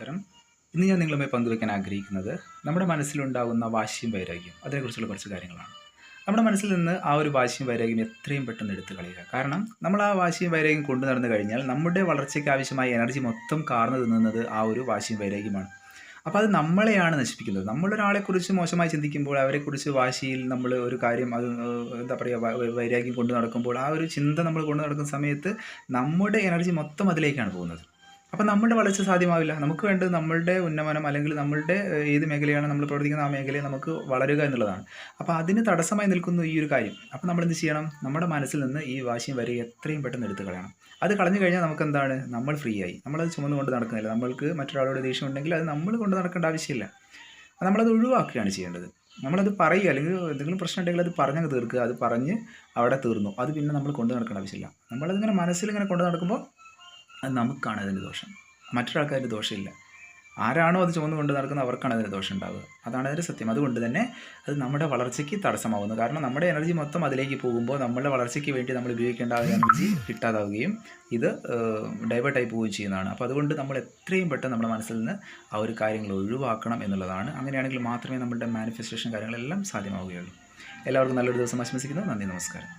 നമസ്കാരം. ഇന്ന് ഞാൻ നിങ്ങളുമായി പങ്കുവയ്ക്കാൻ ആഗ്രഹിക്കുന്നത് നമ്മുടെ മനസ്സിലുണ്ടാകുന്ന വാശിയും വൈരാഗ്യം അതിനെക്കുറിച്ചുള്ള കുറച്ച് കാര്യങ്ങളാണ്. നമ്മുടെ മനസ്സിൽ നിന്ന് ആ ഒരു വാശിയും വൈരാഗ്യം എത്രയും പെട്ടെന്ന് എടുത്തു കളയുക. കാരണം നമ്മൾ ആ വാശിയും വൈരാഗ്യം കൊണ്ടു നടന്നു കഴിഞ്ഞാൽ നമ്മുടെ വളർച്ചയ്ക്ക് ആവശ്യമായ എനർജി മൊത്തം കാർന്നു തിന്നുന്നത് ആ ഒരു വാശിയും വൈരാഗ്യമാണ്. അപ്പോൾ അത് നമ്മളെയാണ് നശിപ്പിക്കുന്നത്. നമ്മളൊരാളെക്കുറിച്ച് മോശമായി ചിന്തിക്കുമ്പോൾ, അവരെക്കുറിച്ച് വാശിയിൽ നമ്മൾ ഒരു കാര്യം അത് എന്താ പറയുക വൈരാഗ്യം കൊണ്ട് നടക്കുമ്പോൾ, ആ ഒരു ചിന്ത നമ്മൾ കൊണ്ട് നടക്കുന്ന സമയത്ത് നമ്മുടെ എനർജി മൊത്തം അതിലേക്കാണ് പോകുന്നത്. അപ്പം നമ്മുടെ വളർച്ച സാധ്യമാവില്ല. നമുക്ക് വേണ്ടത് നമ്മളുടെ ഉന്നമനം, അല്ലെങ്കിൽ നമ്മളുടെ ഏത് മേഖലയാണ് നമ്മൾ പ്രവർത്തിക്കുന്ന ആ മേഖലയിൽ നമുക്ക് വളരുക എന്നുള്ളതാണ്. അപ്പോൾ അതിന് തടസ്സമായി നിൽക്കുന്നു ഈ ഒരു കാര്യം. അപ്പോൾ നമ്മളെന്ത് ചെയ്യണം? നമ്മുടെ മനസ്സിൽ നിന്ന് ഈ വാശിയും വരികയും എത്രയും പെട്ടെന്ന് എടുത്ത് കളയണം. അത് കളഞ്ഞു കഴിഞ്ഞാൽ നമുക്കെന്താണ്? നമ്മൾ ഫ്രീ ആയി. നമ്മളത് ചുമന്ന് കൊണ്ട് നടക്കുന്നില്ല. നമ്മൾക്ക് മറ്റൊരാളോട് ദേഷ്യം ഉണ്ടെങ്കിൽ അത് നമ്മൾ കൊണ്ട് നടക്കേണ്ട ആവശ്യമില്ല. നമ്മളത് ഒഴിവാക്കുകയാണ് ചെയ്യേണ്ടത്. നമ്മളത് പറയുക, അല്ലെങ്കിൽ എന്തെങ്കിലും പ്രശ്നം ഉണ്ടെങ്കിൽ അത് പറഞ്ഞങ്ങ് തീർക്കുക. അത് പറഞ്ഞ് അവിടെ തീർന്നു. അത് പിന്നെ നമ്മൾ കൊണ്ട് നടക്കേണ്ട ആവശ്യമില്ല. നമ്മളതിങ്ങനെ മനസ്സിലിങ്ങനെ കൊണ്ട് നടക്കുമ്പോൾ അത് നമുക്കാണ് അതിൻ്റെ ദോഷം. മറ്റൊരാൾക്ക് അതിൻ്റെ ദോഷമില്ല. ആരാണോ അത് ചുമന്ന് കൊണ്ട് നടക്കുന്നത് അവർക്കാണ് അതിൻ്റെ ദോഷം ഉണ്ടാവുക. അതാണ് അതിൻ്റെ സത്യം. അതുകൊണ്ട് തന്നെ അത് നമ്മുടെ വളർച്ചയ്ക്ക് തടസ്സമാവുന്നു. കാരണം നമ്മുടെ എനർജി മൊത്തം അതിലേക്ക് പോകുമ്പോൾ നമ്മുടെ വളർച്ചയ്ക്ക് വേണ്ടി നമ്മൾ ഉപയോഗിക്കേണ്ട ആ എനർജി കിട്ടാതാവുകയും ഇത് ഡൈവേർട്ടായി പോവുകയും ചെയ്യുന്നതാണ്. അപ്പോൾ അതുകൊണ്ട് നമ്മൾ എത്രയും പെട്ടെന്ന് നമ്മുടെ മനസ്സിൽ നിന്ന് ആ ഒരു കാര്യങ്ങൾ ഒഴിവാക്കണം എന്നുള്ളതാണ്. അങ്ങനെയാണെങ്കിൽ മാത്രമേ നമ്മുടെ മാനിഫെസ്റ്റേഷൻ കാര്യങ്ങളെല്ലാം സാധ്യമാവുകയുള്ളൂ. എല്ലാവർക്കും നല്ലൊരു ദിവസം ആശംസിക്കുന്നു. നന്ദി, നമസ്കാരം.